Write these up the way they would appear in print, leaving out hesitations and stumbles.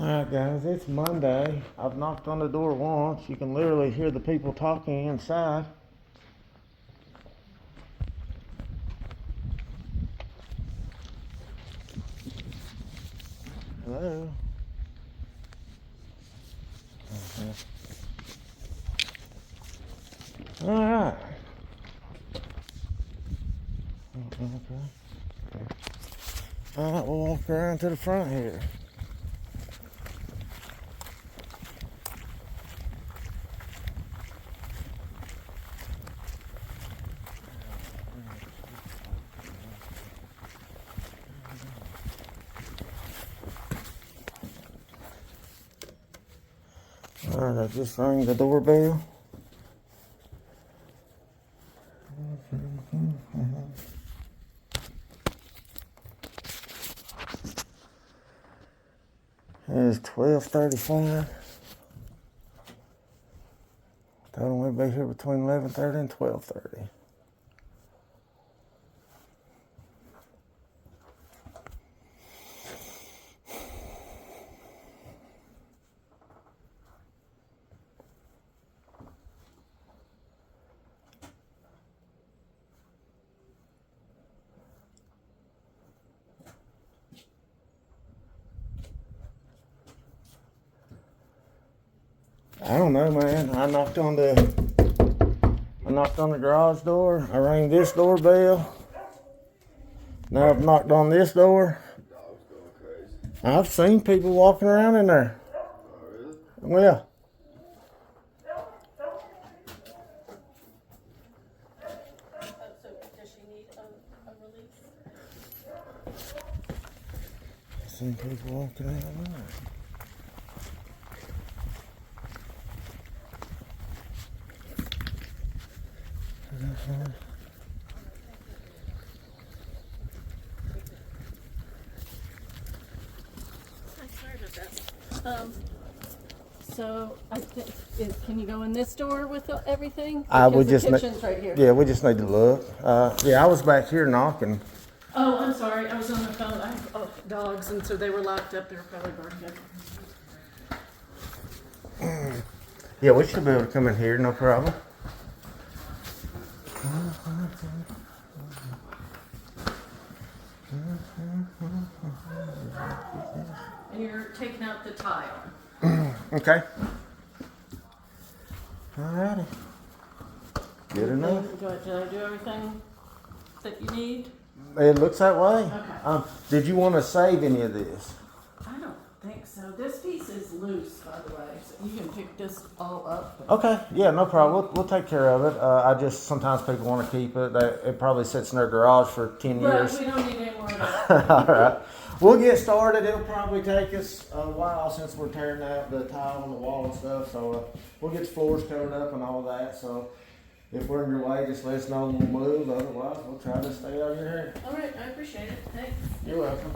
Alright guys, it's Monday. I've knocked on the door once. You can literally hear the people talking inside. Hello? Alright. Okay. Alright, we'll walk around to the front here. Alright, I just rang the doorbell. It is 12:35. Told them we'd be here between 11:30 and 12:30. I don't know, man. I knocked on the garage door. I rang this doorbell. Now I've knocked on this door. Dog's going crazy. I've seen people walking around in there. Oh, really? Well, So does she need a release? I've seen people walking around in there. Sorry about that. So I think, can you go in this door with everything? We Because just the kitchen's right here. Yeah, we just need to look. Yeah, I was back here knocking. Oh, I'm sorry. I was on the phone. I have dogs, and so they were locked up. They were probably barking. Yeah, we should be able to come in here, no problem. And you're taking out the tile. Okay. Alrighty. Good enough. Did I do everything that you need? It looks that way. Okay. Did you want to save any of this? I don't think so. This piece is loose, by the way, so you can pick this all up. Okay. Yeah, no problem. We'll take care of it. I just sometimes people want to keep it. It probably sits in their garage for 10 years. But we don't need any more of that. All right. We'll get started. It'll probably take us a while since we're tearing out the tile on the wall and stuff. So we'll get the floors covered up and all that. So if we're in your way, just let us know and we'll move. Otherwise, we'll try to stay out of your hair. All right, I appreciate it. Thanks. You're welcome.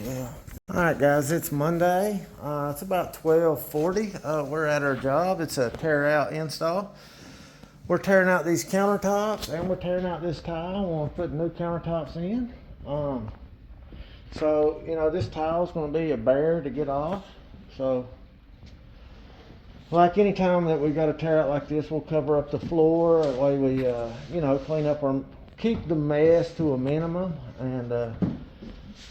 Yeah. All right, guys, it's Monday. It's about 12:40. We're at our job. It's a tear out install. We're tearing out these countertops and we're tearing out this tile. We're put new countertops in. So, you know, this tile is going to be a bear to get off. So, like any time that we got to tear out like this, we'll cover up the floor. That way we, you know, clean up keep the mess to a minimum. And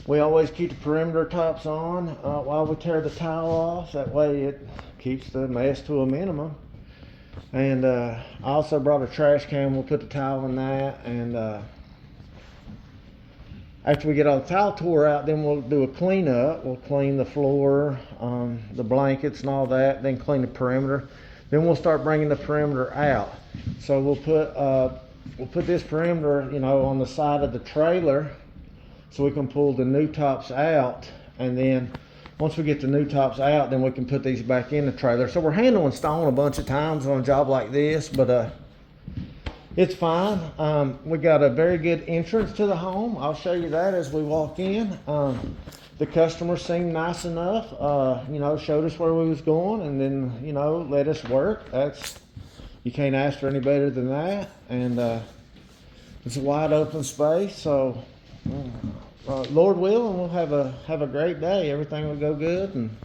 we always keep the perimeter tops on while we tear the tile off. That way it keeps the mess to a minimum. And I also brought a trash can. We'll put the tile in that. And after we get all the tile tore out, then we'll do a cleanup. We'll clean the floor, the blankets and all that, then clean the perimeter. Then we'll start bringing the perimeter out. So we'll put this perimeter, you know, on the side of the trailer so we can pull the new tops out. And then once we get the new tops out, then we can put these back in the trailer. So we're handling stone a bunch of times on a job like this, but it's fine. We got a very good entrance to the home. I'll show you that as we walk in. The customer seemed nice enough, you know, showed us where we was going and then, you know, let us work. That's you can't ask for any better than that. And it's a wide open space, so Lord willing, we'll have a great day. Everything will go good, and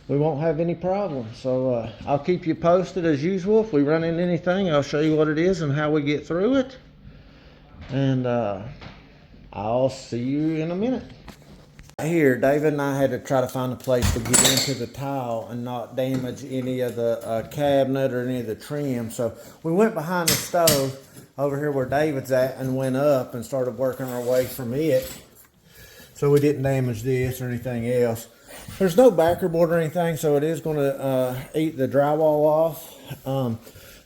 we won't have any problems. So I'll keep you posted as usual. If we run into anything, I'll show you what it is and how we get through it. And I'll see you in a minute. Here, David and I had to try to find a place to get into the tile and not damage any of the cabinet or any of the trim. So we went behind the stove over here where David's at and went up and started working our way from it. So we didn't damage this or anything else. There's no backer board or anything, so it is going to eat the drywall off.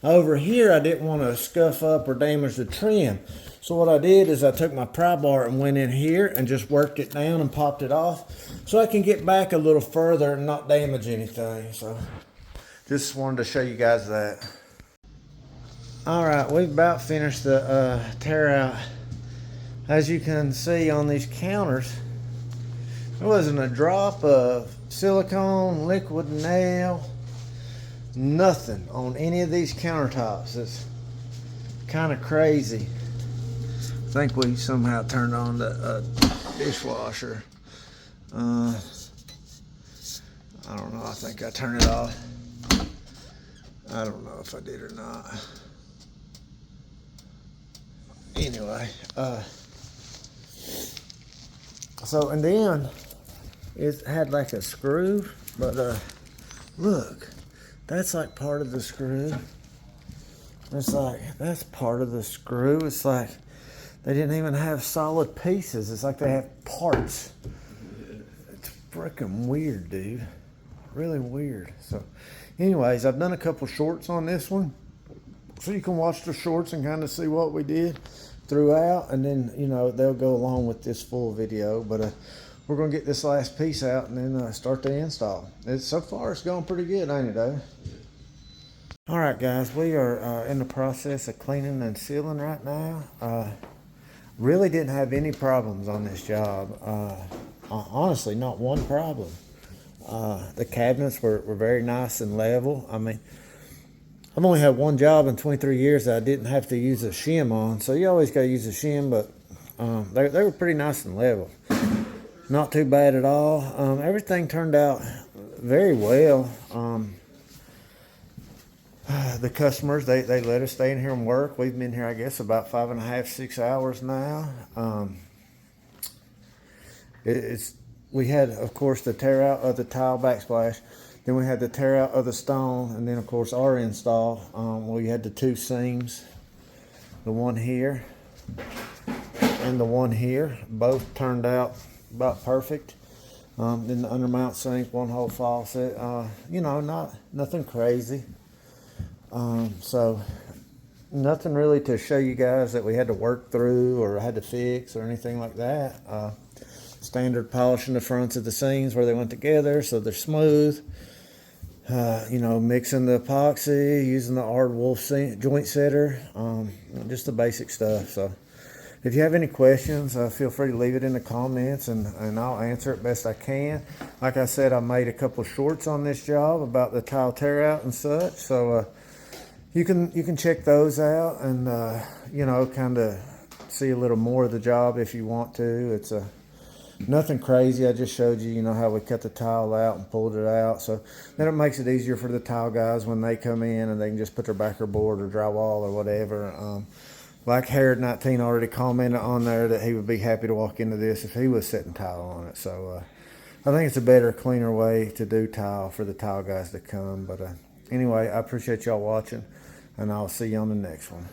Over here, I didn't want to scuff up or damage the trim. So what I did is I took my pry bar and went in here and just worked it down and popped it off so I can get back a little further and not damage anything. So just wanted to show you guys that. All right, we've about finished the tear out. As you can see on these counters, there wasn't a drop of silicone, liquid nail, nothing on any of these countertops. It's kind of crazy. I think we somehow turned on the dishwasher. I don't know, I think I turned it off. I don't know if I did or not. Anyway, so, and then it had like a screw, but look, that's like part of the screw. It's like, that's part of the screw. It's like, they didn't even have solid pieces. It's like they have parts. It's freaking weird, dude. Really weird. So, anyways, I've done a couple shorts on this one. So you can watch the shorts and kind of see what we did throughout. And then, you know, they'll go along with this full video. But we're going to get this last piece out and then start the install. So far, it's going pretty good, ain't it, Dave? All right, guys. We are in the process of cleaning and sealing right now. Really didn't have any problems on this job. Honestly, not one problem. The cabinets were very nice and level. I mean, I've only had one job in 23 years that I didn't have to use a shim on. So you always got to use a shim, but they were pretty nice and level. Not too bad at all. Everything turned out very well. The customers, they let us stay in here and work. We've been here, I guess, about 5.5, 6 hours now. We had, of course, the tear out of the tile backsplash. Then we had the tear out of the stone, and then, of course, our install. We had the two seams, the one here and the one here. Both turned out about perfect. Then the undermount sink, one hole faucet. You know, nothing crazy. So nothing really to show you guys that we had to work through or had to fix or anything like that. Standard polishing the fronts of the seams where they went together so they're smooth. You know, mixing the epoxy, using the Ard Wolf joint setter, just the basic stuff. So if you have any questions, feel free to leave it in the comments and I'll answer it best I can. Like I said, I made a couple of shorts on this job about the tile tear out and such. So you can check those out and you know, kind of see a little more of the job if you want to. It's nothing crazy. I just showed you, you know, how we cut the tile out and pulled it out. So then it makes it easier for the tile guys when they come in and they can just put their backer board or drywall or whatever. Like Herod 19 already commented on there that he would be happy to walk into this if he was setting tile on it. So I think it's a better, cleaner way to do tile for the tile guys to come. But anyway, I appreciate y'all watching, and I'll see you on the next one.